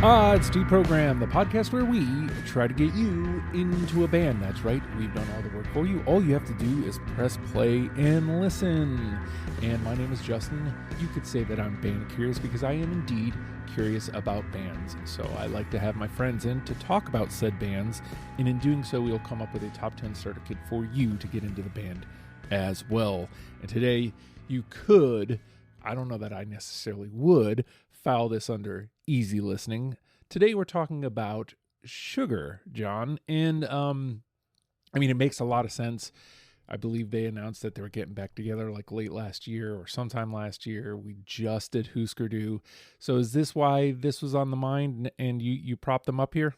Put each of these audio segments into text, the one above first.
It's Deprogram, the podcast where we try to get you into a band. That's right, we've done all the work for you. All you have to do is press play and listen. And my name is Justin. You could say that I'm band curious because I am indeed curious about bands. So I like to have my friends in to talk about said bands. And in doing so, we'll come up with a top 10 starter kit for you to get into the band as well. And today, you could, I don't know that I necessarily would, file this under easy listening. Today we're talking about Sugar, John, and it makes a lot of sense. I believe they announced that they were getting back together like late last year or sometime last year. We just did Husker Du. So is this why this was on the mind and you propped them up here?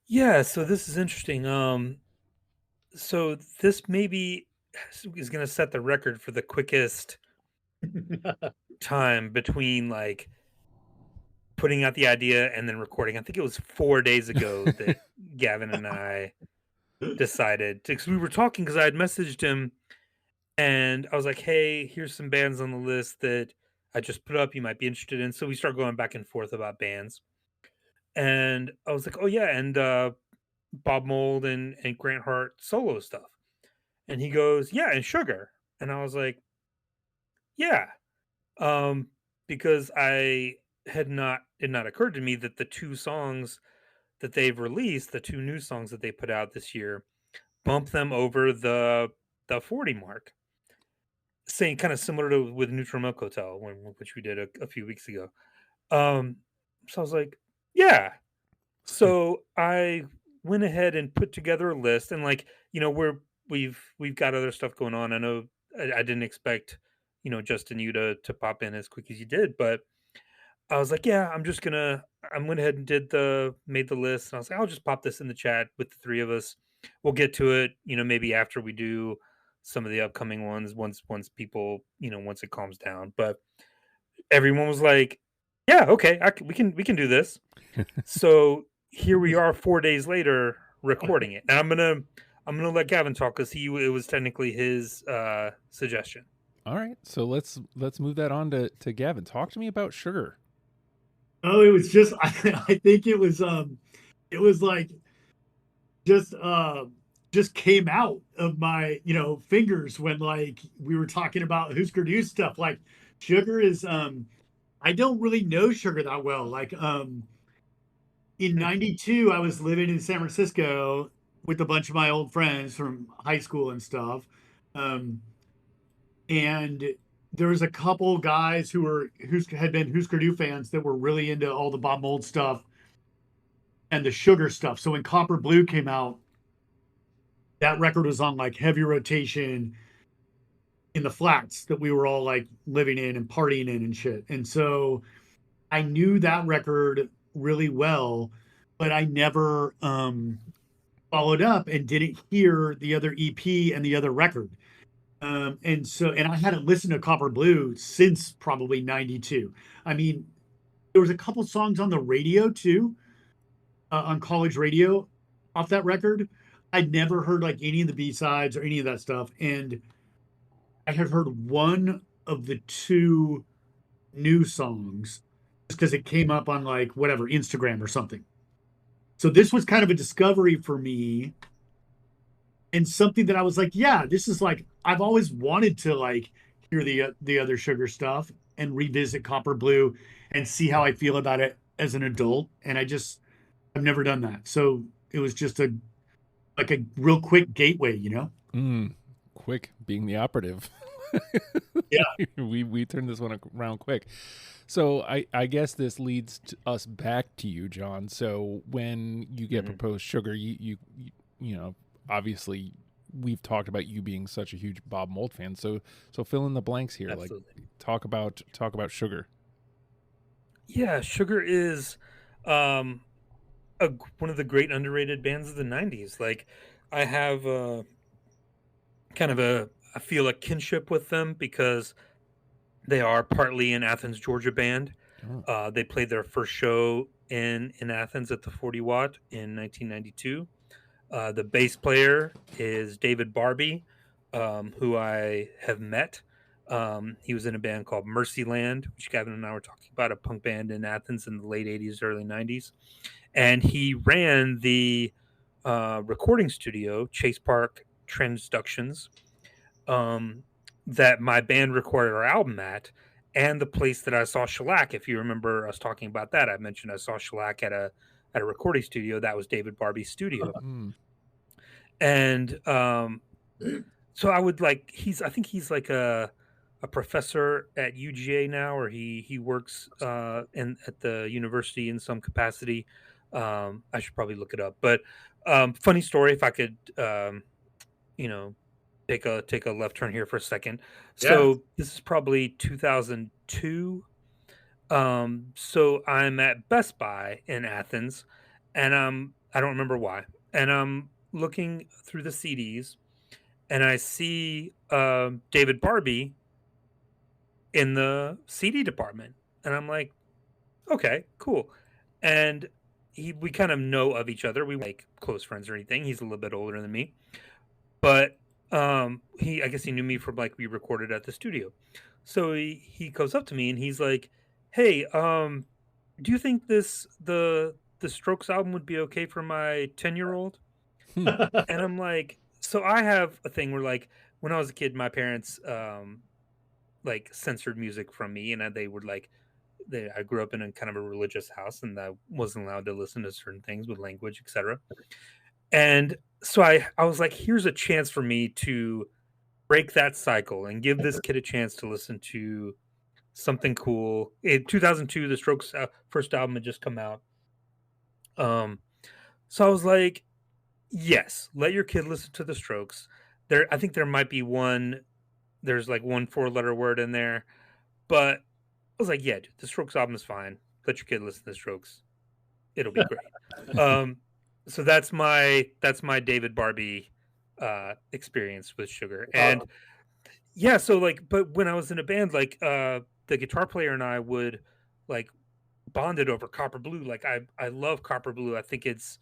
Yeah, so this is interesting. So this maybe is going to set the record for the quickest time between like putting out the idea and then recording. I think it was 4 days ago that Gavin and I decided because we were talking because I had messaged him and I was like, "Hey, here's some bands on the list that I just put up. You might be interested in." So we start going back and forth about bands, and I was like, "Oh yeah," and Bob Mould and Grant Hart solo stuff. And he goes, "Yeah, and Sugar." And I was like, "Yeah." Um, because it not occurred to me that the two songs that they've released, the two new songs that they put out this year, bump them over the 40 mark. Saying kind of similar to with Neutral Milk Hotel, which we did a few weeks ago. Um, so I was like, "Yeah." So I went ahead and put together a list, and like we've got other stuff going on. I know I didn't expect Justin you to pop in as quick as you did, but I was like, yeah, I went ahead and made the list, and I was like, I'll just pop this in the chat with the three of us. We'll get to it, maybe after we do some of the upcoming ones once people once it calms down. But everyone was like, yeah, okay, we can do this. So here we are 4 days later recording it. And I'm gonna let Gavin talk because it was technically his suggestion. All right, so let's move that on to Gavin. Talk to me about Sugar. Oh, it was just I think it was like just just came out of my fingers when like we were talking about Husker Du stuff. Like Sugar is I don't really know Sugar that well. Like in '92 I was living in San Francisco with a bunch of my old friends from high school and stuff. Um and there was a couple guys who had been Husker Du fans that were really into all the Bob Mould stuff and the Sugar stuff. So when Copper Blue came out, that record was on like heavy rotation in the flats that we were all like living in and partying in and shit. And so I knew that record really well, but I never followed up and didn't hear the other EP and the other record. And I hadn't listened to Copper Blue since probably '92. I mean, there was a couple songs on the radio too, on college radio off that record. I'd never heard like any of the B-sides or any of that stuff. And I had heard one of the two new songs just because it came up on like whatever, Instagram or something. So this was kind of a discovery for me and something that I was like, yeah, this is like I've always wanted to like hear the other Sugar stuff and revisit Copper Blue and see how I feel about it as an adult. And I've never done that. So it was just a real quick gateway. Quick being the operative. Yeah. we turned this one around quick. So I guess this leads us back to you, John. So when you get proposed Sugar, you obviously we've talked about you being such a huge Bob Mould fan. So fill in the blanks here. Absolutely. Like talk about Sugar. Yeah, Sugar is one of the great underrated bands of the '90s. Like I have kind of I feel a kinship with them because they are partly an Athens, Georgia band. Oh. They played their first show in Athens at the 40 Watt in 1992. The bass player is David Barbie, who I have met He was in a band called Mercyland, which Gavin and I were talking about, a punk band in Athens in the late 80s, early 90s. And he ran the recording studio, Chase Park Transductions, that my band recorded our album at, and the place that I saw Shellac. If you remember us talking about that, I mentioned I saw Shellac at a recording studio. That was David Barbie's studio. And so I would like I think he's like a professor at UGA now, or he works at the university in some capacity. I should probably look it up. But funny story, if I could you know take a left turn here for a second. So this is probably 2002. So I'm at Best Buy in Athens, and I don't remember why, and I'm looking through the CDs, and I see David Barbie in the CD department, and I'm like, okay, cool. And we kind of know of each other. We weren't like close friends or anything. He's a little bit older than me, but I guess he knew me from like we recorded at the studio. So he goes up to me and he's like, "Hey, do you think the Strokes album would be okay for my 10-year-old?" And I'm like, so I have a thing where like when I was a kid, my parents like censored music from me, and they would like I grew up in a kind of a religious house, and I wasn't allowed to listen to certain things with language, etc. And so I was like, here's a chance for me to break that cycle and give this kid a chance to listen to something cool. In 2002, the Strokes first album had just come out. So I was like, yes, let your kid listen to the Strokes. I think there might be there's like one 4-letter word in there, but I was like, yeah, dude, the Strokes album is fine. Let your kid listen to the Strokes. It'll be great. So that's my David Barbie experience with Sugar. And yeah, so like, but when I was in a band, like the guitar player and I would like bonded over Copper Blue. Like I love Copper Blue. I think it's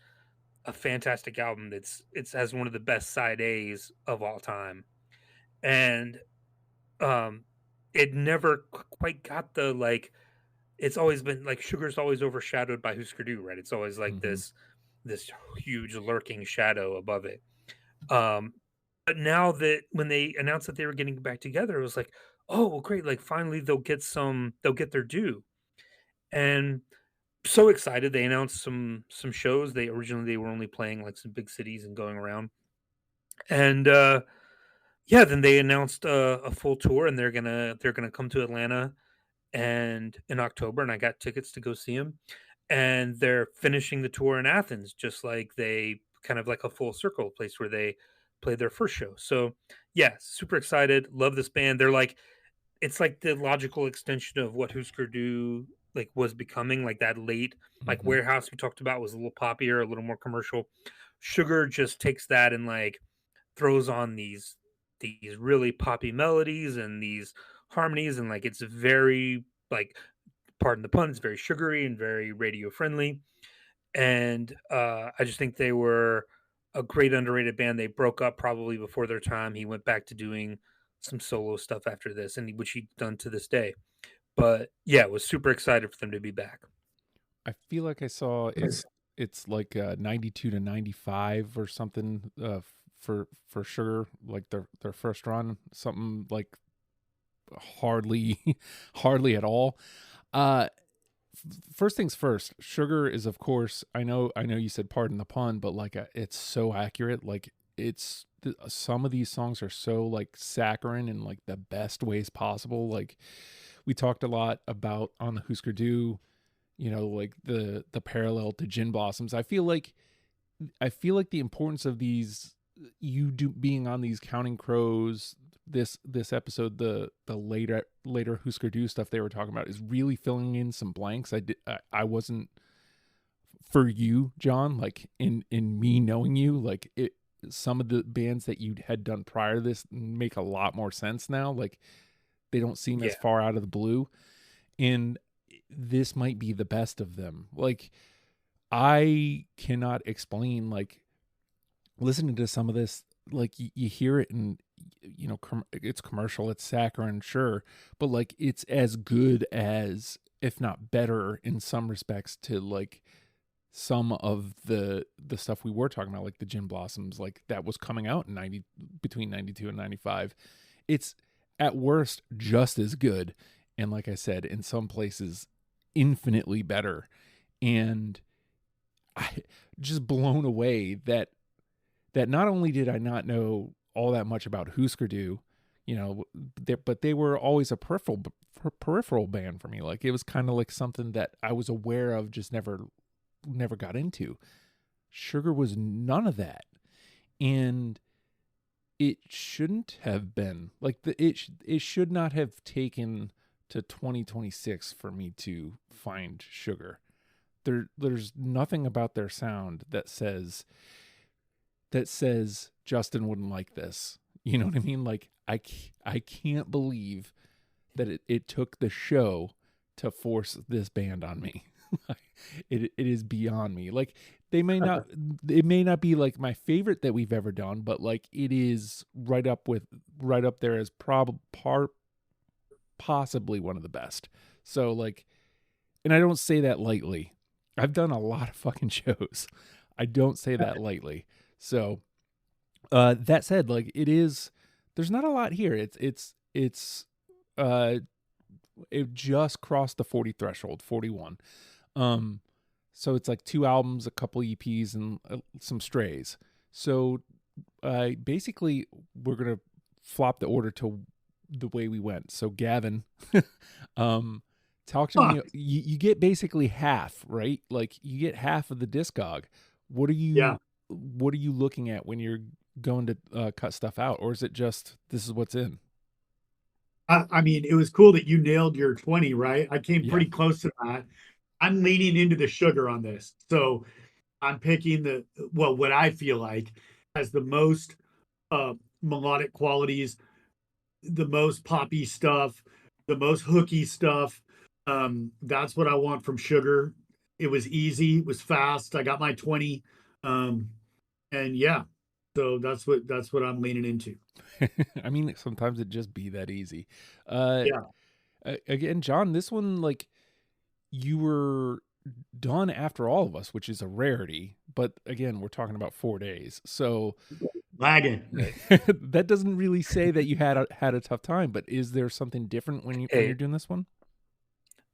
a fantastic album. It has one of the best side A's of all time. And it never quite got the like, it's always been like Sugar's always overshadowed by Husker Du, right? It's always like this huge lurking shadow above it. But now that when they announced that they were getting back together, it was like, oh well, great, like finally they'll get their due. And so excited. They announced some shows. They were only playing like some big cities and going around. And yeah, then they announced a full tour, and they're gonna come to Atlanta and in October, and I got tickets to go see them. And they're finishing the tour in Athens, just like they kind of like a full circle place where they played their first show. So yeah, super excited. Love this band. They're like, it's like the logical extension of what Husker Du like was becoming. Like that late like Warehouse we talked about was a little poppier, a little more commercial. Sugar just takes that and like throws on these really poppy melodies and these harmonies, and like it's very like, pardon the pun, it's very sugary and very radio friendly. And I just think they were a great underrated band. They broke up probably before their time. He went back to doing some solo stuff after this, and which he's done to this day. But yeah, was super excited for them to be back. I feel like I saw it's like 92 to 95 or something for Sugar, like their first run, something like hardly at all. First things first, Sugar is, of course, I know you said pardon the pun, but like it's so accurate. Like it's some of these songs are so like saccharine in like the best ways possible. Like we talked a lot about on the Husker Du, like the parallel to Gin Blossoms. I feel like the importance of these, being on these Counting Crows, this episode, the later Husker Du stuff they were talking about, is really filling in some blanks. I wasn't, for you, John, like in me knowing you, like some of the bands that you had done prior to this make a lot more sense now. Like they don't seem as far out of the blue, and this might be the best of them. Like I cannot explain, like listening to some of this, like you hear it and it's commercial, it's saccharine, sure, but like it's as good as, if not better in some respects, to like some of the stuff we were talking about, like the Gin Blossoms, like that was coming out in between 92 and 95. It's at worst just as good, and like I said, in some places infinitely better. And I just blown away that not only did I not know all that much about Husker Du, but they were always a peripheral band for me. Like it was kind of like something that I was aware of, just never got into. Sugar was none of that, and it shouldn't have been like it should not have taken to 2026 for me to find Sugar. There's nothing about their sound that says Justin wouldn't like this. You know what I mean? Like I can't believe that it took the show to force this band on me. It is beyond me. Like it may not be like my favorite that we've ever done, but like it is right up there as possibly one of the best. So like, and I don't say that lightly. I've done a lot of fucking shows. I don't say that lightly. So that said, like there's not a lot here. It just crossed the 40 threshold, 41. So it's like 2 albums, a couple EPs, and some strays. So basically we're going to flop the order to the way we went. So Gavin, talk to me. You get basically half, right? Like you get half of the discog. What are you looking at when you're going to cut stuff out? Or is it just, this is what's in? I mean, it was cool that you nailed your 20, right? I came pretty close to that. I'm leaning into the Sugar on this. So I'm picking what I feel like has the most melodic qualities, the most poppy stuff, the most hooky stuff. That's what I want from Sugar. It was easy, it was fast. I got my 20. And yeah, so that's what I'm leaning into. I mean, sometimes it just be that easy. Yeah. Again, John, this one, like, you were done after all of us, which is a rarity. But again, we're talking about 4 days, so lagging. That doesn't really say that you had a tough time. But is there something different when you're doing this one?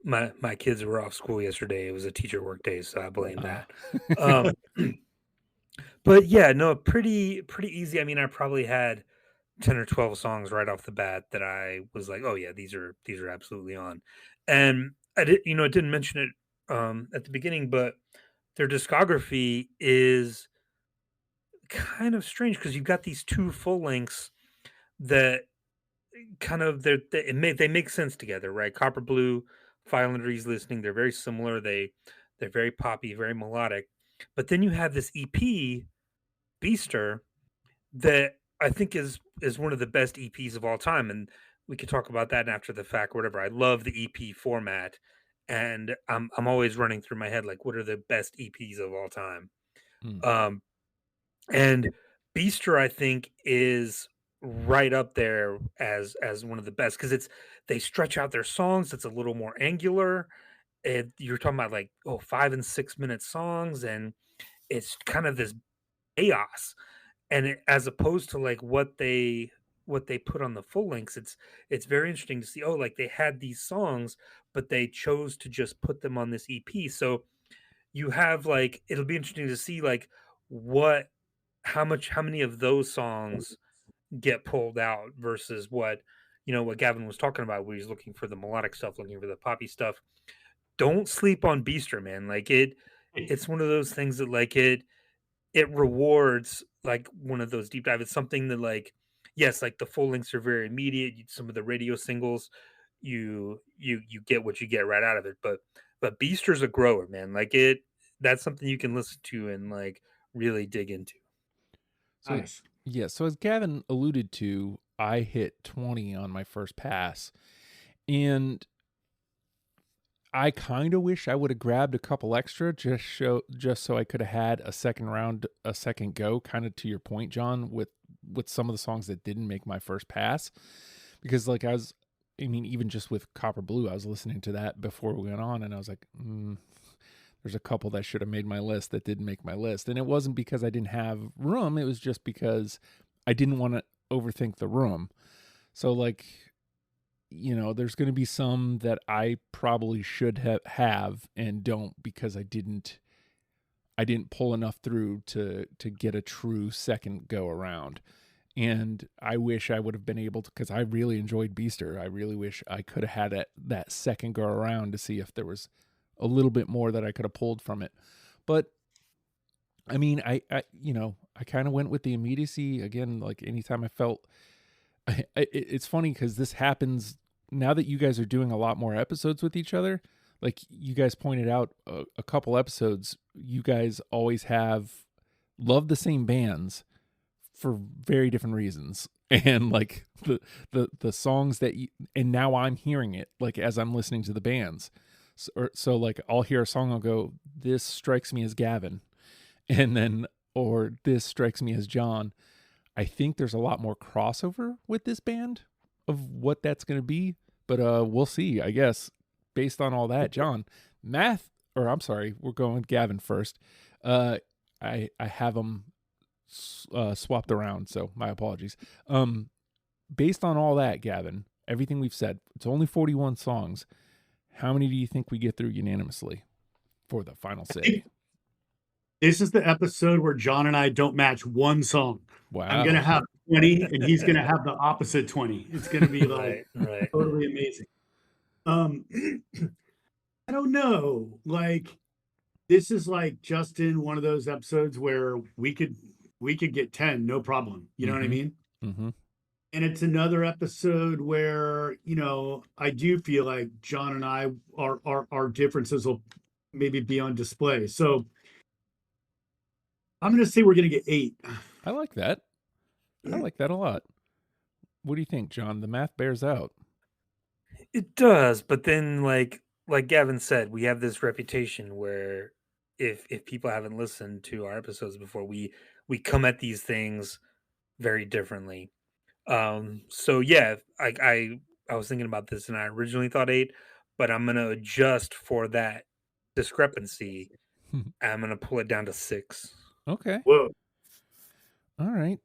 My kids were off school yesterday. It was a teacher work day, so I blame that. But yeah, no, pretty easy. I mean, I probably had 10 or 12 songs right off the bat that I was like, oh yeah, these are absolutely on. And I didn't mention it at the beginning, but their discography is kind of strange because you've got these 2 full lengths that kind of they make sense together, right? Copper Blue, File and Re's Listening, they're very similar. They're very poppy, very melodic. But then you have this EP, Beaster, that I think is one of the best EPs of all time, and we could talk about that after the fact, or whatever. I love the EP format, and I'm always running through my head like, what are the best EPs of all time? And Beaster, I think, is right up there as one of the best because they stretch out their songs. It's a little more angular. You're talking about like 5 and 6 minute songs, and it's kind of this chaos. And as opposed to like what they put on the full lengths, it's very interesting to see. Oh, like they had these songs, but they chose to just put them on this EP. So you have like it'll be interesting to see like how many of those songs get pulled out versus what Gavin was talking about, where he's looking for the melodic stuff, looking for the poppy stuff. Don't sleep on Beaster, man. Like it's one of those things that like it rewards like one of those deep dive. It's something that like, yes, like the full lengths are very immediate. Some of the radio singles, you get what you get right out of it. But Beaster's a grower, man. Like that's something you can listen to and like really dig into. So, nice. Yeah. So as Gavin alluded to, I hit 20 on my first pass, and I kind of wish I would have grabbed a couple extra just so I could have had a second round, a second go, kind of to your point, John, with with some of the songs that didn't make my first pass, because like even just with Copper Blue, I was listening to that before we went on, and I was like, there's a couple that should have made my list that didn't make my list. And it wasn't because I didn't have room. It was just because I didn't want to overthink the room. So like, there's going to be some that I probably should have and don't, because I didn't pull enough through to get a true second go around. And I wish I would have been able to, because I really enjoyed Beaster. I really wish I could have had that second go around to see if there was a little bit more that I could have pulled from it. But I mean, I kind of went with the immediacy again. Like anytime I felt, it's funny because this happens now that you guys are doing a lot more episodes with each other. Like you guys pointed out a couple episodes, you guys always have loved the same bands for very different reasons. And like the songs that and now I'm hearing it like as I'm listening to the bands. So like I'll hear a song, I'll go, this strikes me as Gavin, and then, or this strikes me as John. I think there's a lot more crossover with this band of what that's going to be, but we'll see, I guess, based on all that. John, we're going Gavin first. I have them swapped around, so my apologies. Based on all that, Gavin, everything we've said, it's only 41 songs. How many do you think we get through unanimously for the final say? This is the episode where John and I don't match one song. Wow. I'm going to have 20 and he's going to have the opposite 20. It's going to be like right. totally amazing. I don't know. Like, this is like Justin, one of those episodes where we could get 10, no problem. You know what I mean? Mm-hmm. And it's another episode where, I do feel like John and I, our differences will maybe be on display. So I'm going to say we're going to get 8. I like that. I like that a lot. What do you think, John? The math bears out. It does, but then like Gavin said, we have this reputation where if people haven't listened to our episodes before, we come at these things very differently. So yeah, I was thinking about this and I originally thought 8, but I'm gonna adjust for that discrepancy. I'm gonna pull it down to 6. Okay. Whoa. All right.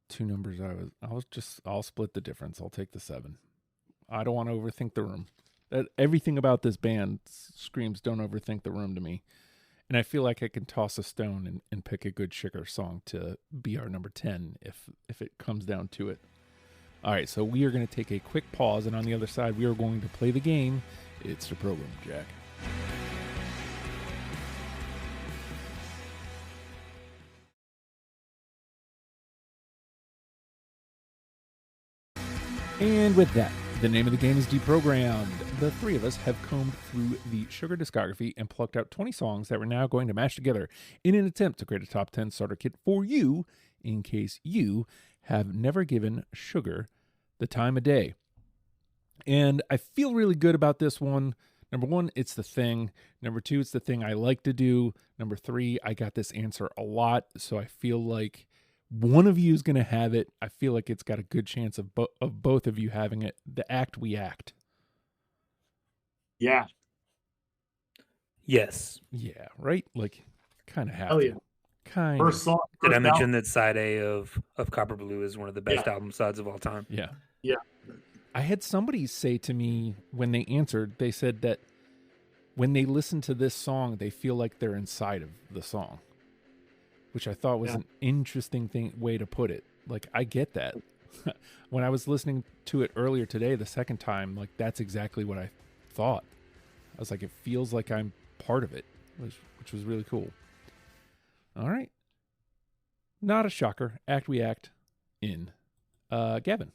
Two numbers. I'll split the difference. I'll take the 7. I don't want to overthink the room. Everything about this band screams don't overthink the room to me. And I feel like I can toss a stone and pick a good sugar song to be our number 10 if it comes down to it. All right, so we are going to take a quick pause, and on the other side, we are going to play the game. It's the program, Jack. And with that, the name of the game is Deprogrammed. The three of us have combed through the Sugar discography and plucked out 20 songs that we're now going to mash together in an attempt to create a top 10 starter kit for you in case you have never given Sugar the time of day. And I feel really good about this one. Number 1, it's the thing. Number 2, it's the thing I like to do. Number 3, I got this answer a lot, so I feel like one of you is going to have it. I feel like it's got a good chance of both of you having it. The act we act. Yeah. Yes. Yeah, right? Like, kind of have Hell to. yeah. Kind First of. song. Did I mention that side A of Copper Blue is one of the best album sides of all time? Yeah. Yeah. I had somebody say to me when they answered, they said that when they listen to this song, they feel like they're inside of the song, which I thought was an interesting way to put it. Like, I get that. When I was listening to it earlier today, the second time, like, that's exactly what I thought. I was like, it feels like I'm part of it, which was really cool. All right. Not a shocker. Act we act in. Gavin.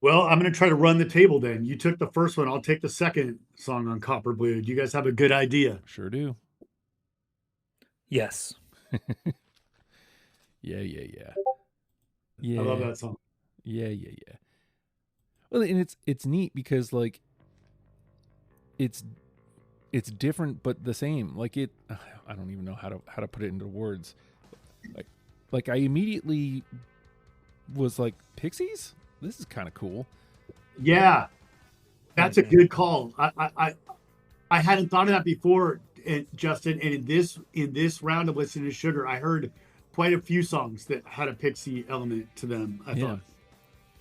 Well, I'm going to try to run the table then. You took the first one. I'll take the second song on Copper Blue. Do you guys have a good idea? Sure do. Yes. Yeah. I love that song. Yeah. Well, and it's neat because, like, it's it's different but the same. Like it, I don't even know how to put it into words. Like I immediately was like, Pixies? This is kind of cool. Yeah, that's a good call. I hadn't thought of that before, Justin. And in this round of listening to Sugar, I heard quite a few songs that had a Pixie element to them. I thought.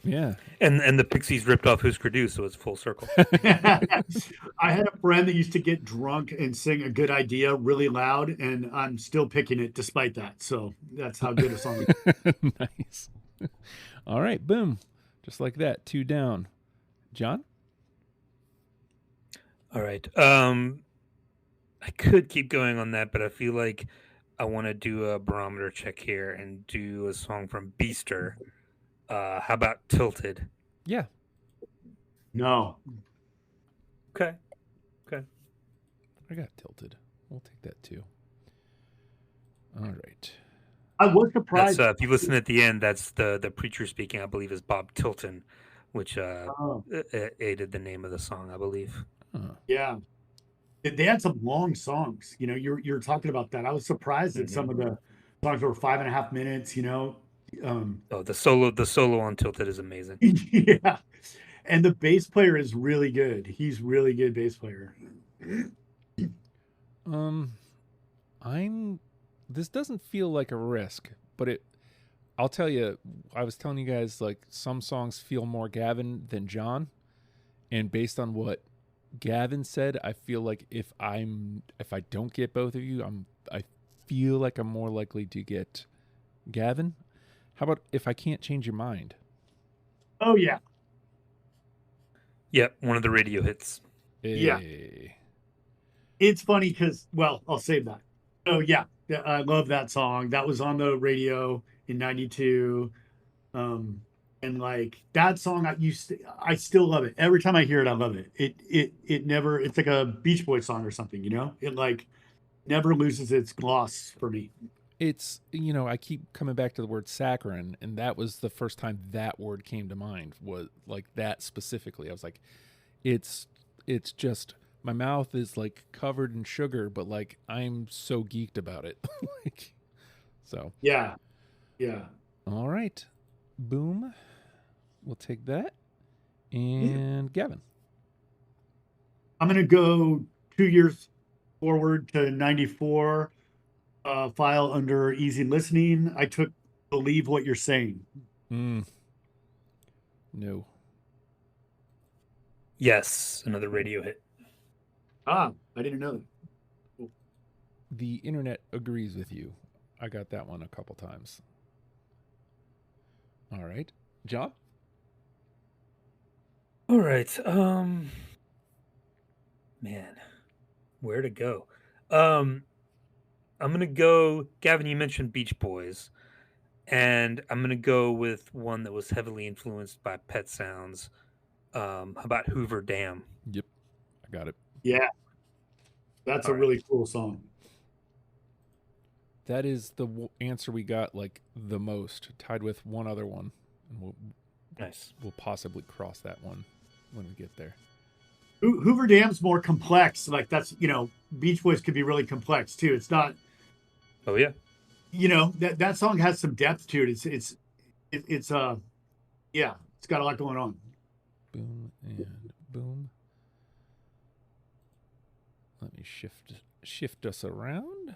Yeah. And the Pixies ripped off Husker Du, so it's full circle. I had a friend that used to get drunk and sing A Good Idea really loud, and I'm still picking it despite that. So that's how good a song is. Nice. All right, boom. Just like that, 2 down. John? All right. I could keep going on that, but I feel like I want to do a barometer check here and do a song from Beaster. How about Tilted? Yeah. No. Okay. I got Tilted. We'll take that too. All right. I was surprised. That's, if you listen at the end, that's the preacher speaking, I believe, is Bob Tilton, which aided the name of the song, I believe. Yeah. They had some long songs. You know, you're talking about that. I was surprised that some of the songs were 5.5 minutes, you know. The solo on Tilted is amazing. Yeah. And the bass player is really good. He's really good bass player. This doesn't feel like a risk, but I'll tell you, I was telling you guys, like, some songs feel more Gavin than John. And based on what Gavin said, I feel like if I don't get both of you, I feel like I'm more likely to get Gavin. How about If I Can't Change Your Mind? Oh yeah. Yep, one of the radio hits. Yeah. It's funny because, well, I'll save that. Oh yeah, I love that song. That was on the radio in '92. And like that song, I still love it. Every time I hear it, I love it. It never, it's like a Beach Boys song or something, you know? It like never loses its gloss for me. It's, you know, I keep coming back to the word saccharine, and that was the first time that word came to mind, was like that specifically. I was like, it's just, my mouth is like covered in sugar, but like I'm so geeked about it. Like, so. Yeah. All right. Boom. We'll take that. And Gavin. I'm going to go 2 years forward to 94, file under easy listening. I took Believe What You're Saying. No. Yes, another radio hit. I didn't know that. Cool. The internet agrees with you. I got that one a couple times. All right. John? All right. Man, where to go? I'm gonna go. Gavin, you mentioned Beach Boys, and I'm gonna go with one that was heavily influenced by Pet Sounds. How about Hoover Dam? Yep, I got it. Yeah, that's a really cool song. That is the answer we got like the most, tied with one other one, and we'll possibly cross that one when we get there. Hoover Dam's more complex. Like that's, you know, Beach Boys could be really complex too. It's not. Oh yeah. You know, that song has some depth to it. It's yeah, it's got a lot going on. Boom and boom. Let me shift us around.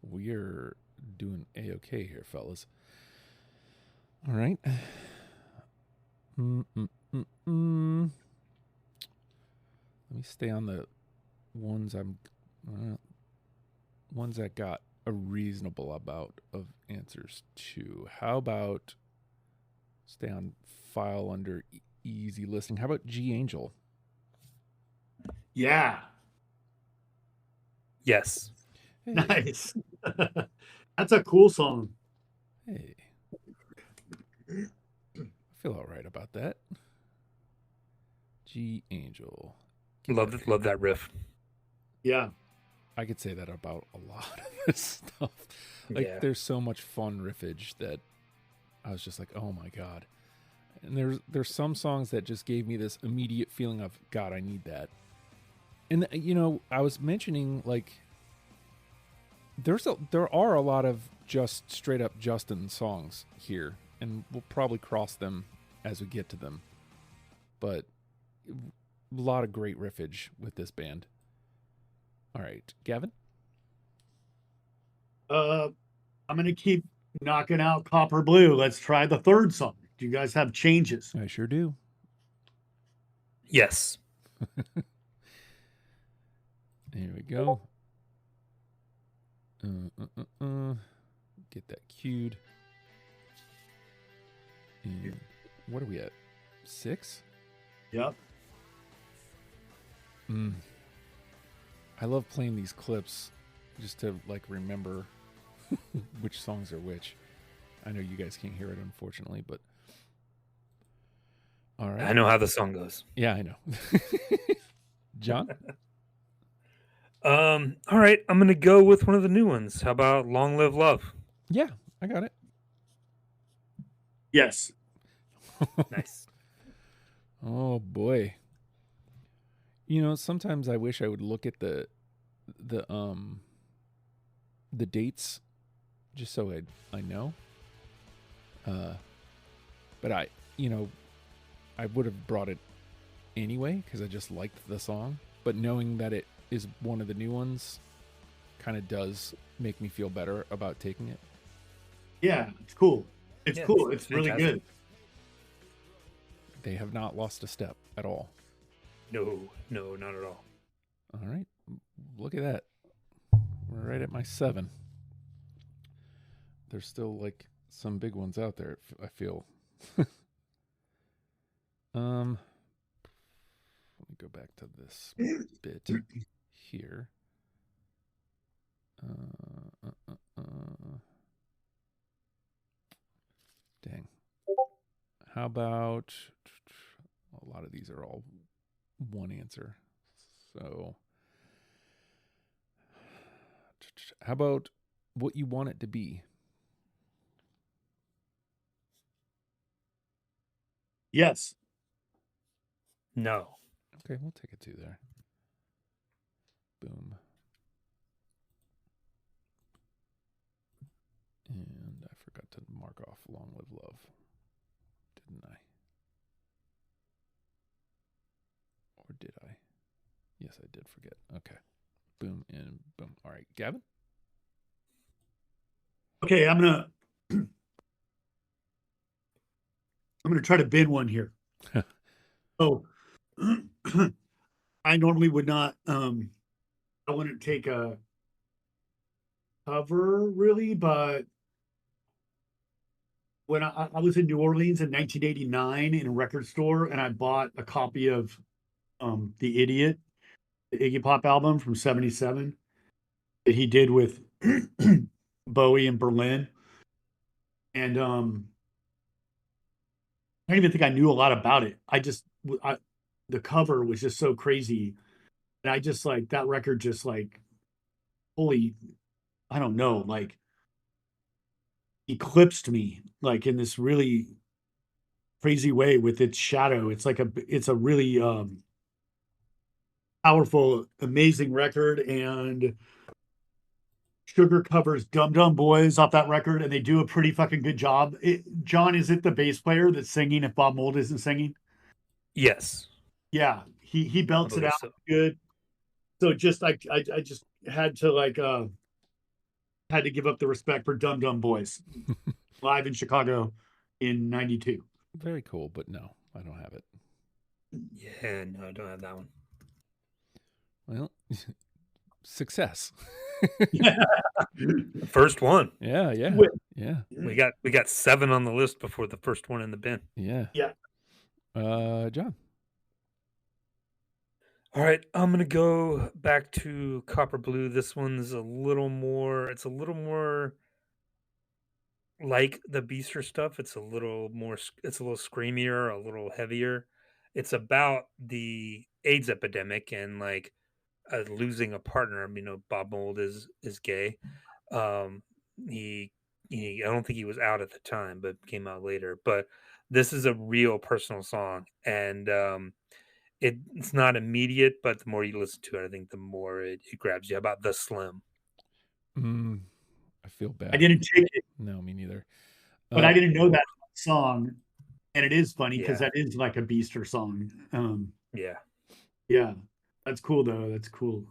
We're doing a-okay here, fellas. All right. Let me stay on the ones ones that got a reasonable amount of answers to. How about stay on file under easy listening? How about G Angel? Yeah. Yes. Hey. Nice. That's a cool song. Hey. I feel all right about that. G Angel. Love that riff. Yeah. I could say that about a lot of this stuff. Like, there's so much fun riffage that I was just like, oh my God. And there's some songs that just gave me this immediate feeling of, God, I need that. And I was mentioning like there are a lot of just straight up Justin songs here, and we'll probably cross them as we get to them. But a lot of great riffage with this band. All right, Gavin. I'm gonna keep knocking out Copper Blue. Let's try the third song. Do you guys have changes? I sure do. Yes. Here we go. Get that cued. And what are we at? 6? Yep. I love playing these clips just to like remember which songs are which. I know you guys can't hear it, unfortunately, but all right. I know how the song goes. Yeah, I know. John? All right, I'm gonna go with one of the new ones. How about "Long Live Love"? Yeah, I got it. Yes. Nice. Oh boy. Sometimes I wish I would look at the dates just so I know. But I would have brought it anyway because I just liked the song. But knowing that it is one of the new ones kind of does make me feel better about taking it. Yeah, it's cool. It's cool. It's really fantastic. good. They have not lost a step at all. No, not at all. All right. Look at that. We're right at my 7. There's still like some big ones out there, I feel. Let me go back to this bit here. Dang. How about a lot of these are all one answer. So how about What You Want It to Be? Yes. No. Okay, we'll take a 2 there. Boom. And I forgot to mark off Long Live Love. Didn't I? Or did I? Yes, I did forget. Okay. Boom and boom. All right, Gavin? Okay, I'm gonna try to bid one here. Oh, I normally would not. I wouldn't take a cover really, but when I was in New Orleans in 1989 in a record store, and I bought a copy of The Idiot, the Iggy Pop album from '77 that he did with Bowie in Berlin, and I don't even think I knew a lot about it. The cover was just so crazy, and I just like that record. Just like holy, I don't know, like eclipsed me like in this really crazy way with its shadow. It's a really powerful, amazing record, and Sugar covers Dum Dum Boys off that record, and they do a pretty fucking good job. John, is it the bass player that's singing if Bob Mould isn't singing? Yes. Yeah, he I belts it believe out so. good. So just I just had to had to give up the respect for Dum Dum Boys live in Chicago in '92. Very cool, but no, I don't have it. Yeah, no, I don't have that one. Well, success. First one. Yeah. We got 7 on the list before the first one in the bin. Yeah. Yeah. John. All right, I'm gonna go back to Copper Blue. This one's a little more. It's a little more like the Beaster stuff. It's a little more. It's a little screamier, a little heavier. It's about the AIDS epidemic and like losing a partner. Bob Mould is gay. Um, he, I don't think he was out at the time, but came out later. But this is a real personal song, and it's not immediate, but the more you listen to it, I think the more it grabs you. How about The Slim? I feel bad. I didn't take it, No, me neither. but I didn't know that song. And it is funny because Yeah. that is like a Beaster song. Yeah. Yeah, that's cool though. That's cool.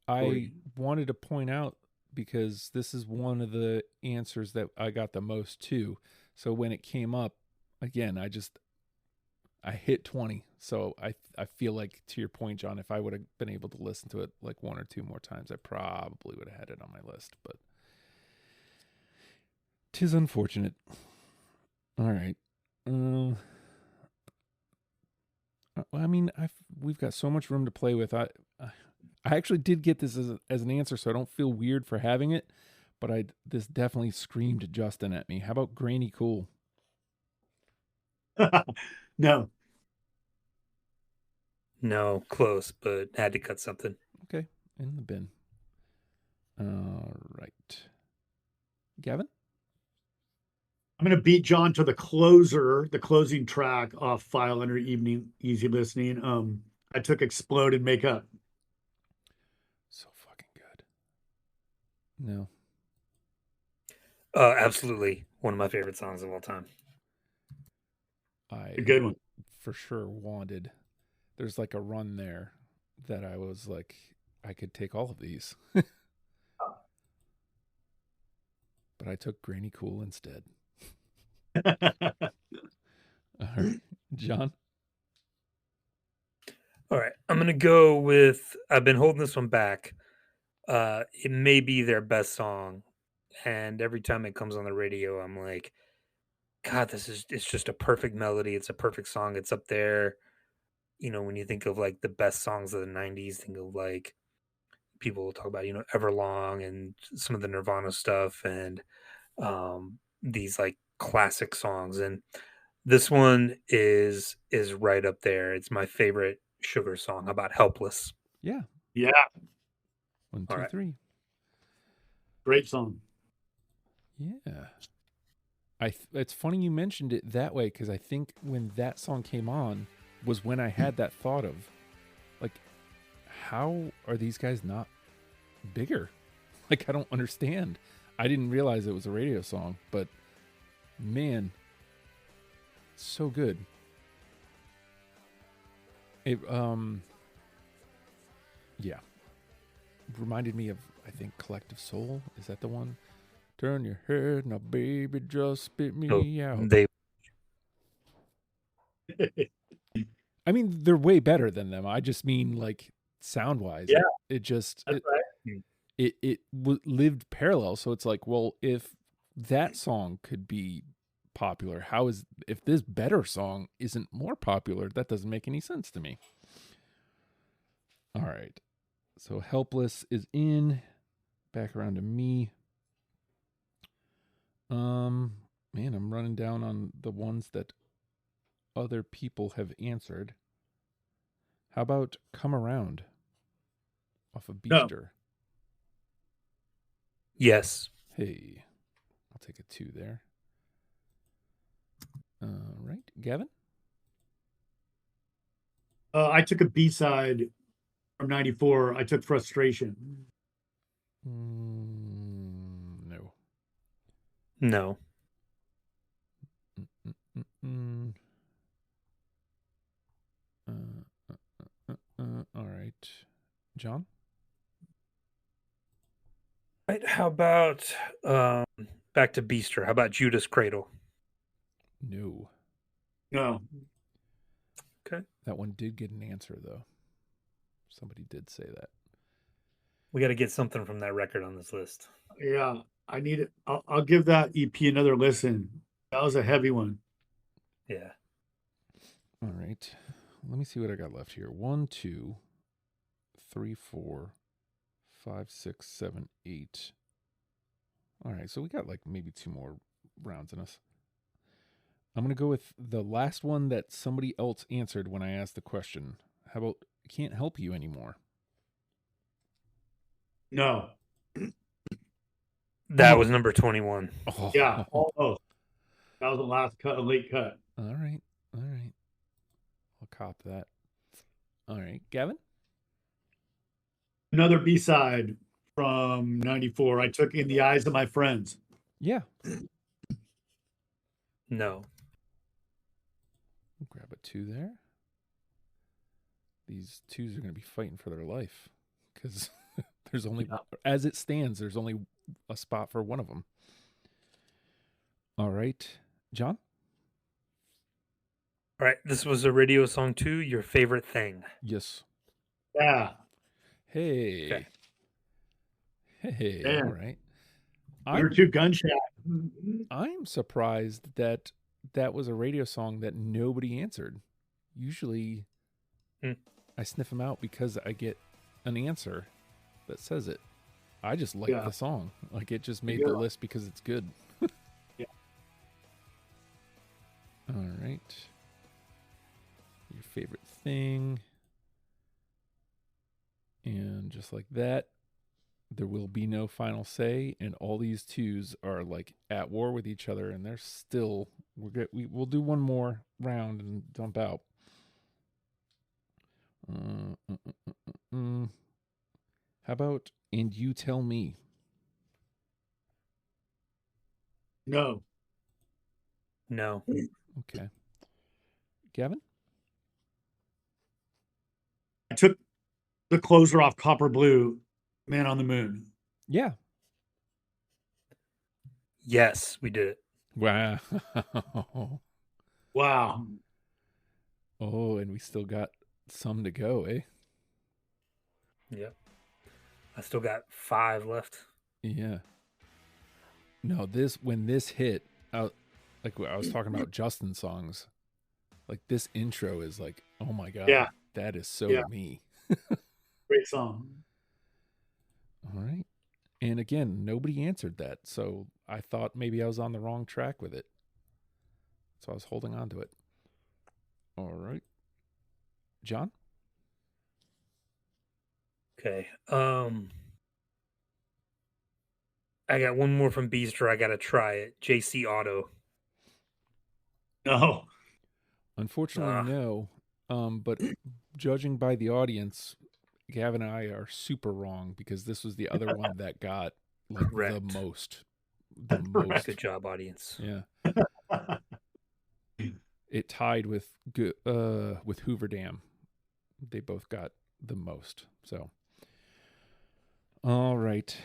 I wanted to point out because this is one of the answers that I got the most too. So when it came up again, I hit 20. So I feel like, to your point, John, if I would have been able to listen to it like one or two more times, I probably would have had it on my list. But 'tis unfortunate. All right. I mean, we've got so much room to play with. I actually did get this as an answer, so I don't feel weird for having it. But this definitely screamed Justin at me. How about Granny Cool? No. No, close, but had to cut something. Okay, in the bin. All right. Gavin? I'm going to beat John to the closing track off File Under Evening Easy Listening. I took Explode and Make Up. So fucking good. No. Absolutely. One of my favorite songs of all time. A good one. For sure wanted. There's like a run there that I was like, I could take all of these. But I took Granny Cool instead. All right. John? All right. I'm going to go with, I've been holding this one back. It may be their best song. And every time it comes on the radio, I'm like, God, it's just a perfect melody. It's a perfect song. It's up there. You know, when you think of like the best songs of the 90s, think of like people will talk about, Everlong and some of the Nirvana stuff and these like classic songs. And this one is right up there. It's my favorite Sugar song. How about Helpless? Yeah. Yeah. 1, 2, All right. 3. Great song. Yeah. It's funny you mentioned it that way because I think when that song came on was when I had that thought of, like, how are these guys not bigger? Like, I don't understand. I didn't realize it was a radio song, but man, so good. It yeah, reminded me of, I think, Collective Soul. Is that the one? Turn your head now, baby, just spit me out. I mean, they're way better than them. I just mean, like, sound wise. Yeah. That's right. It lived parallel. So it's like, well, if that song could be popular, if this better song isn't more popular? That doesn't make any sense to me. All right. So Helpless is in. Back around to me. Man, I'm running down on the ones that other people have answered. How about Come Around off of Beaster? No. Yes. Hey, I'll take a 2 there. All right. Gavin? I took a B-side from 94. I took Frustration. No. No. All right. John? Right. How about back to Beaster? How about Judas Cradle? No. No. Okay. That one did get an answer, though. Somebody did say that. We got to get something from that record on this list. Yeah, I need it. I'll give that EP another listen. That was a heavy one. Yeah. All right. Let me see what I got left here. 1, 2, 3, 4, 5, 6, 7, 8. All right. So we got like maybe 2 more rounds in us. I'm going to go with the last one that somebody else answered when I asked the question. How about Can't Help You Anymore? No. That was number 21. Oh. Yeah, almost. That was the last cut, a late cut. All right. I'll cop that. All right, Gavin. Another B-side from '94. I took In the Eyes of My Friends. Yeah. No. Grab a 2 there. These 2s are going to be fighting for their life because there's only, as it stands, there's only a spot for one of them. All right, John. All right. This was a radio song too. Your favorite thing. Yes. Yeah. Hey. Okay. Hey. Yeah. All right. Number 2, Gunshot. I'm surprised that that was a radio song that nobody answered. Usually I sniff them out because I get an answer that says it. I just like the song. Like it just made the list because it's good. Yeah. All right. Your favorite thing. And just like that, there will be no final say, and all these 2s are like at war with each other, and they're still. We'll do one more round and dump out. How about And You Tell Me? No. No. Okay. Gavin? I took the closer off Copper Blue, Man on the Moon. Yeah. Yes, we did it. Wow. Wow. Oh, and we still got some to go, eh? Yep. I still got 5 left. Yeah. No, when this hit, like I was talking about Justin songs, like this intro is like, oh my God, that is so me. Great song. All right. And again, nobody answered that. So I thought maybe I was on the wrong track with it. So I was holding on to it. All right. John? Okay. I got one more from Beaster. I got to try it. JC Auto. No. Unfortunately, no. But judging by the audience, Gavin and I are super wrong because this was the other one that got like the most. Good job, audience. Yeah. It tied with Hoover Dam. They both got the most. So, all right.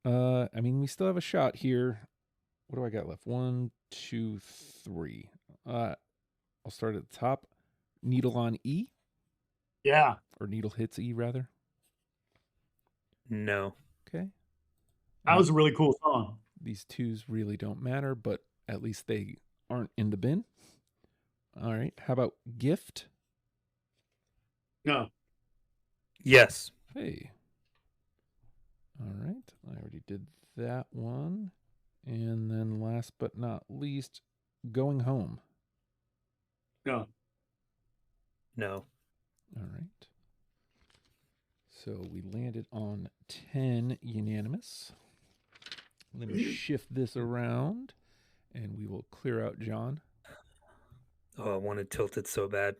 I mean, we still have a shot here. What do I got left? 1, 2, 3. I'll start at the top. Needle on E. Yeah. Or Needle hits E, rather. No. Okay. That was a really cool song. These 2s really don't matter, but at least they aren't in the bin. All right. How about Gift? No. Yes. Hey. All right. I already did that one. And then last but not least, Going Home. No. No. All right. So we landed on 10 unanimous. Let me shift this around and we will clear out John. Oh, I wanted Tilted so bad.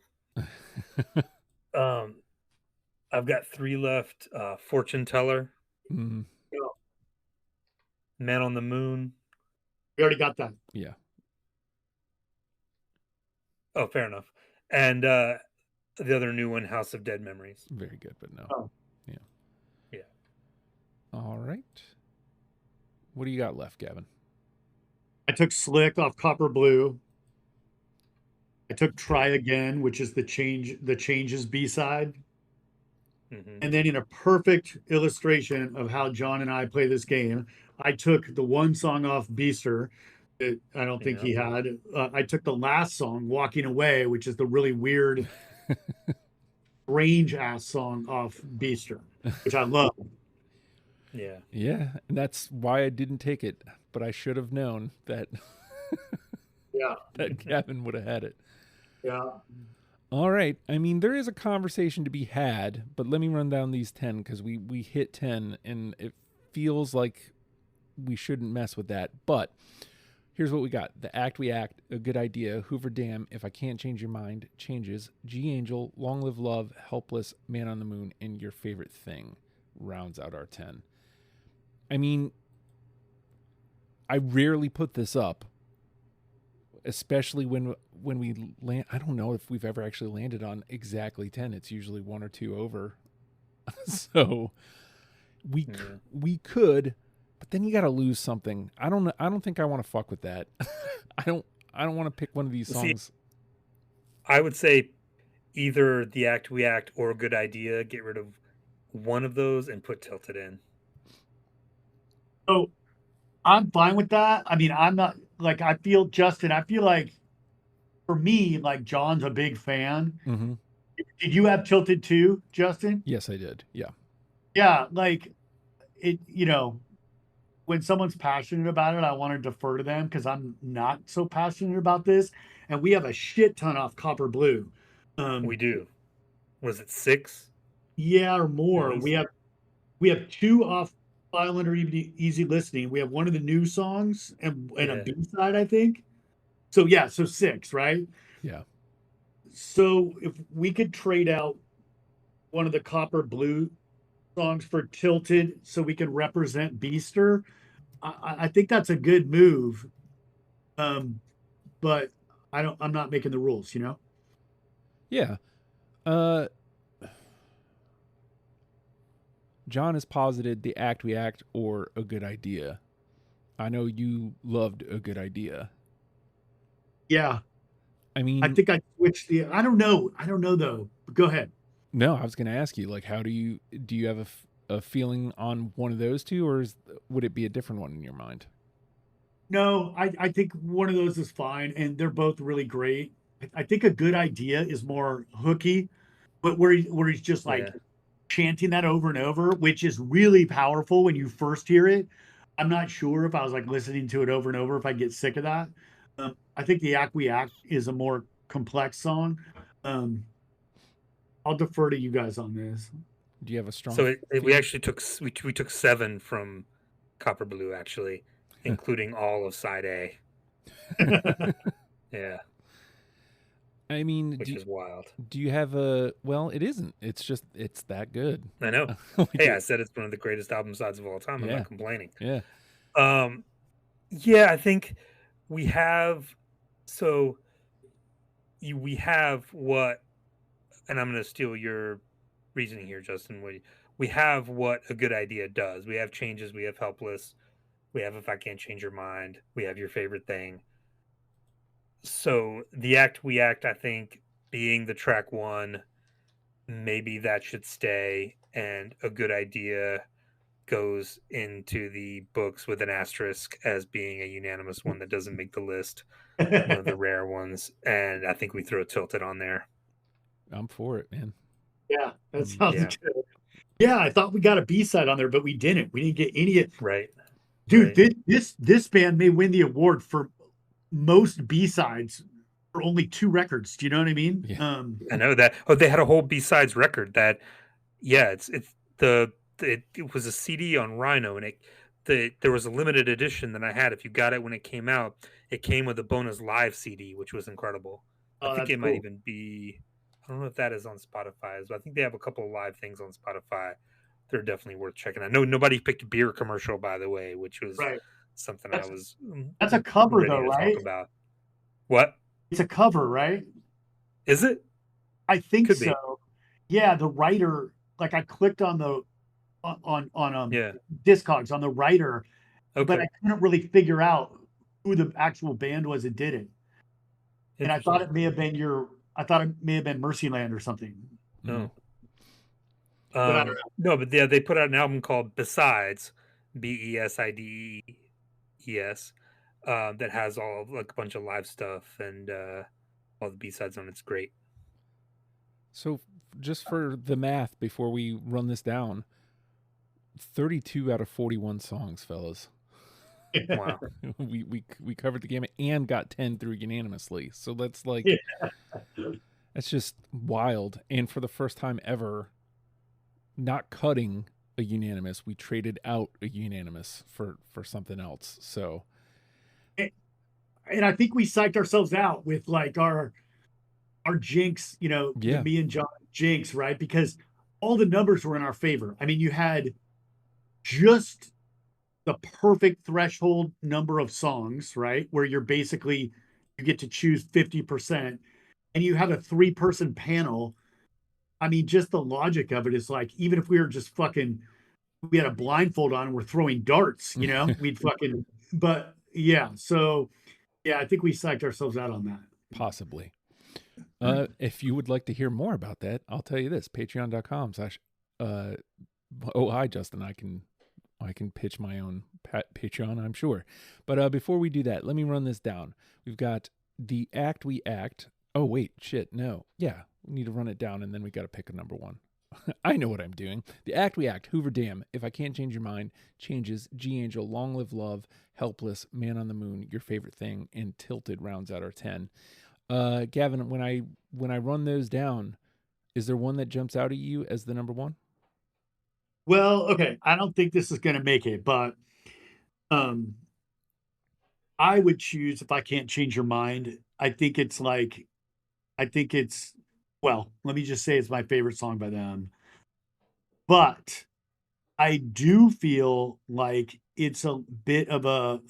I've got 3 left. Fortune Teller. Mm. No. Man on the Moon. We already got that. Yeah. Oh, fair enough. And the other new one, House of Dead Memories. Very good, but no. Oh. Yeah. Yeah. All right. What do you got left, Gavin? I took Slick off Copper Blue. I took Try Again, which is the Changes B-side. Mm-hmm. And then in a perfect illustration of how John and I play this game, I took the one song off Beaster that I don't think he had. I took the last song, Walking Away, which is the really weird range-ass song off Beaster, which I love. Yeah. Yeah, and that's why I didn't take it, but I should have known that that Gavin would have had it. Yeah. All right. I mean, there is a conversation to be had, but let me run down these 10 because we hit 10 and it feels like we shouldn't mess with that. But Here's what we got. The Act We Act, A Good Idea, Hoover Dam, If I Can't Change Your Mind, Changes, G Angel, Long Live Love, Helpless, Man on the Moon, and Your Favorite Thing rounds out our 10. I mean, I rarely put this up, especially when we land. I don't know if we've ever actually landed on exactly 10. It's usually one or two over. So we could, but then you got to lose something. I don't think I want to fuck with that. I don't want to pick one of these songs. See, I would say either The Act We Act or A Good Idea. Get rid of one of those and put Tilted in. So I'm fine with that. I mean, I'm not like, I feel like for me, like John's a big fan. Mm-hmm. Did you have Tilted too, Justin? Yes, I did. Yeah. Yeah. Like it, when someone's passionate about it, I want to defer to them because I'm not so passionate about this. And we have a shit ton off Copper Blue. We do. Was it 6? Yeah, or more. We have 2 off Violent or Easy Listening. We have one of the new songs and a B-side, I think. So yeah, so 6, right? Yeah. So if we could trade out one of the Copper Blue songs for Tilted so we can represent Beaster, I think that's a good move. But I'm not making the rules, Yeah. John has posited The Act We Act or A Good Idea. I know you loved A Good Idea. Yeah. I mean, I think I switched I don't know though. But go ahead. No, I was going to ask you, like, how do you have a feeling on one of those two, or would it be a different one in your mind? No, I think one of those is fine, and they're both really great. I think A Good Idea is more hooky, but where he's just like chanting that over and over, which is really powerful when you first hear it. I'm not sure if I was like listening to it over and over if I get sick of that. I think The Act We Act is a more complex song. I'll defer to you guys on this. Do you have a strong? So we actually took 7 from Copper Blue, actually, including all of side A. Yeah. I mean, which is wild. Do you have a? Well, it isn't. It's just it's that good. I know. Hey, I said it's one of the greatest album sides of all time. I'm not complaining. Yeah. Yeah, I think we have. So we have what, and I'm going to steal your reasoning here, Justin. We have what A Good Idea does. We have Changes. We have Helpless. We have If I Can't Change Your Mind. We have Your Favorite Thing. So The Act We Act, I think, being the track 1, maybe that should stay, and A Good Idea goes into the books with an asterisk as being a unanimous one that doesn't make the list, one of the rare ones, and I think we throw Tilted on there. I'm for it, man. Yeah, that sounds good. Yeah, I thought we got a B-side on there, but we didn't. We didn't get any. Right. Dude, right. This band may win the award for most B-sides for only 2 records. Do you know what I mean? Yeah. I know that. Oh, they had a whole B-sides record that, it was a CD on Rhino, and there was a limited edition that I had. If you got it when it came out, it came with a bonus live CD, which was incredible. I think it might even be. I don't know if that is on Spotify, but I think they have a couple of live things on Spotify. They're definitely worth checking out. No, nobody picked a beer commercial, by the way, which was something that's a cover though, right? Talk about. What? It's a cover, right? Is it? I think Could so. Be. Yeah, the writer. Like I clicked on the on Discogs on the writer, but I couldn't really figure out who the actual band was that did it. And I thought it may have been Mercyland or something. No. No, but they put out an album called Besides, Besides, that has all like a bunch of live stuff and all the B-sides on it. It's great. So just for the math before we run this down, 32 out of 41 songs, fellas. Wow. we covered the gamut and got 10 through unanimously. So that's like that's just wild. And for the first time ever, not cutting a unanimous, we traded out a unanimous for something else. So and I think we psyched ourselves out with like our jinx, you know, Yeah. me and John jinx, right? Because all the numbers were in our favor. I mean, you had just the perfect threshold number of songs, right? Where you're basically you get to choose 50%, and you have a 3-person panel. I mean, just the logic of it is like, even if we were just fucking, we had a blindfold on and we're throwing darts, you know, we'd fucking, but yeah. So yeah, I think we psyched ourselves out on that. Possibly. If you would like to hear more about that, I'll tell you this: patreon.com/ oh, hi, Justin. I can pitch my own Patreon, I'm sure. But before we do that, let me run this down. We've got the act we act. Oh, wait, shit, no. Yeah, we need to run it down, and then we got to pick a number one. I know what I'm doing. The act we act, Hoover Dam, If I Can't Change Your Mind, Changes, G Angel, Long Live Love, Helpless, Man on the Moon, Your Favorite Thing, and Tilted rounds out our 10. Gavin, when I run those down, is there one that jumps out at you as the number one? Well, okay, I don't think this is going to make it, but um I would choose If I Can't Change Your Mind. I think it's like, I think it's, well, let me just say it's my favorite song by them. But I do feel like it's a bit of a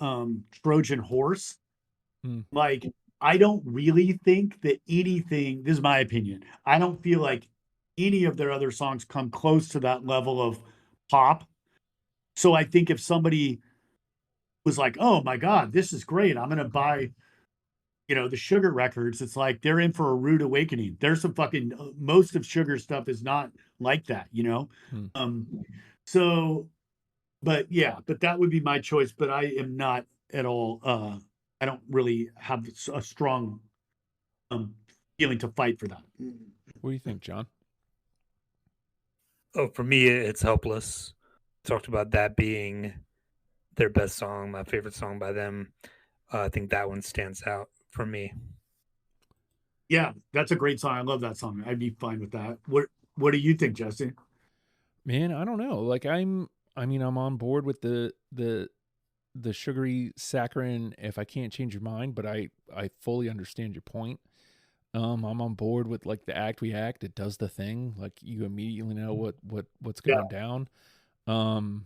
Trojan horse. Hmm. Like, I don't really think that anything, this is my opinion, I don't feel like any of their other songs come close to that level of pop. So I think if somebody was like, oh my God, this is great, I'm going to buy, you know, the Sugar records, it's like they're in for a rude awakening. There's some fucking, most of Sugar stuff is not like that, you know? Hmm. So, but yeah, but that would be my choice. But I am not at all, I don't really have a strong feeling to fight for that. What do you think, John? Oh, for me, it's Helpless. Talked about that being their best song, my favorite song by them. I think that one stands out for me. Yeah, that's a great song. I love that song. I'd be fine with that. What do you think, Justin? Man, I don't know. Like I'm on board with the sugary saccharine If I Can't Change Your Mind, but I fully understand your point. I'm on board with like the act we act. It does the thing. Like you immediately know what's going down. I'm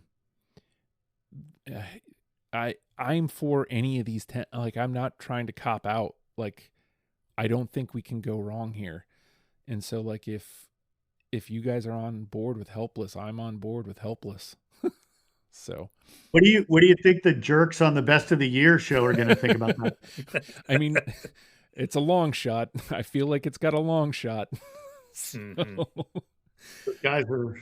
for any of these 10. Like I'm not trying to cop out. Like I don't think we can go wrong here. And so like if you guys are on board with Helpless, I'm on board with Helpless. So What do you think the jerks on the Best of the Year show are going to think about that? I mean, it's a long shot. I feel like it's got a long shot. So, Those guys are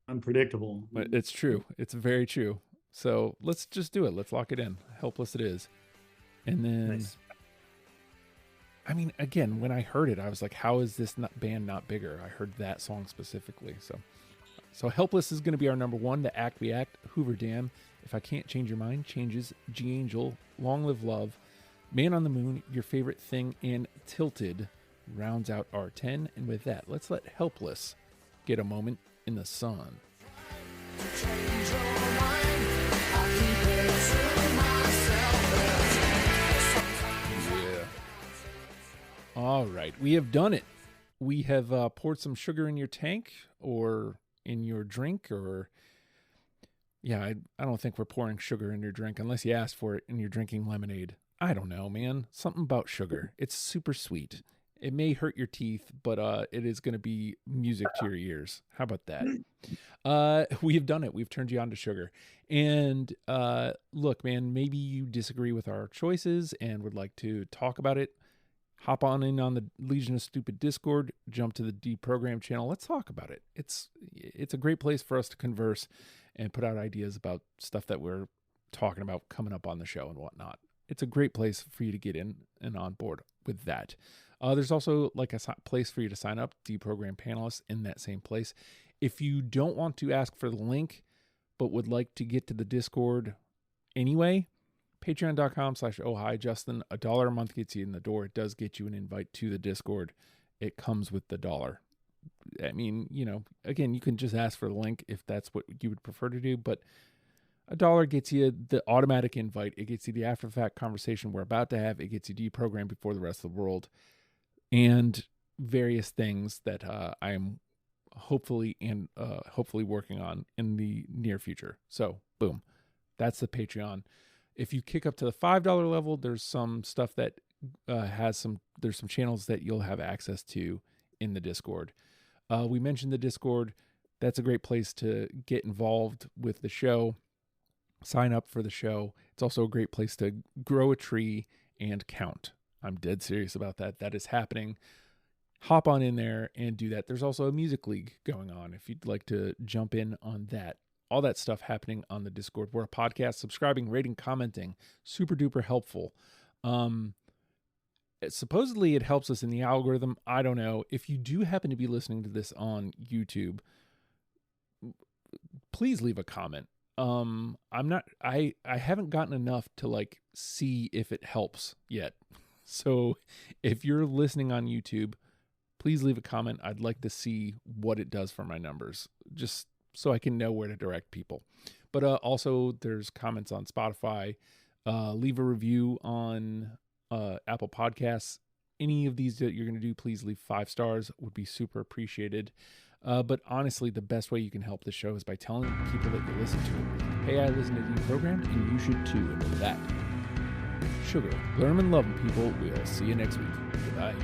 unpredictable. but it's true. It's very true. So let's just do it. Let's lock it in. Helpless it is. And then, Nice. I mean, again, when I heard it, I was like, how is this band not bigger? I heard that song specifically. So Helpless is going to be our number one. The act we act, Hoover Dam, If I Can't Change Your Mind, Changes, G Angel, Long Live Love, Man on the Moon, Your Favorite Thing, and Tilted rounds out our 10. And with that, let's let Helpless get a moment in the sun. Yeah. All right, we have done it. We have poured some sugar in your tank or in your drink, or yeah, I don't think we're pouring sugar in your drink unless you asked for it and you're drinking lemonade. I don't know, man. Something about sugar. It's super sweet. It may hurt your teeth, but it is going to be music to your ears. How about that? We have done it. We've turned you on to sugar. And look, man, maybe you disagree with our choices and would like to talk about it. Hop on in on the Legion of Stupid Discord, jump to the Deprogram channel. Let's talk about it. It's a great place for us to converse and put out ideas about stuff that we're talking about coming up on the show and whatnot. It's a great place for you to get in and on board with that. There's also like a place for you to sign up, Deprogram panelists in that same place. If you don't want to ask for the link, but would like to get to the Discord anyway, patreon.com/ohhijustin. $1 a month gets you in the door. It does get you an invite to the Discord. It comes with the $1. I mean, you know, again, you can just ask for the link if that's what you would prefer to do, but $1 gets you the automatic invite. It gets you the after fact conversation we're about to have. It gets you deprogrammed before the rest of the world, and various things that I am hopefully working on in the near future. So boom, that's the Patreon. If you kick up to the $5 level, there's some stuff that there's some channels that you'll have access to in the Discord. We mentioned the Discord. That's a great place to get involved with the show. Sign up for the show. It's also a great place to grow a tree and count. I'm dead serious about that. That is happening. Hop on in there and do that. There's also a music league going on if you'd like to jump in on that. All that stuff happening on the Discord. We're a podcast. Subscribing, rating, commenting. Super duper helpful. Supposedly it helps us in the algorithm. I don't know. If you do happen to be listening to this on YouTube, please leave a comment. I haven't gotten enough to like see if it helps yet. So if you're listening on YouTube, please leave a comment. I'd like to see what it does for my numbers, just so I can know where to direct people. But also there's comments on Spotify. Leave a review on Apple Podcasts. Any of these that you're going to do, please leave 5 stars. Would be super appreciated. But honestly, the best way you can help the show is by telling people that you listen to it. Hey, I listen to Deprogrammed, and you should too. And with that, sugar, learn them and love them, people. We'll see you next week. Goodbye.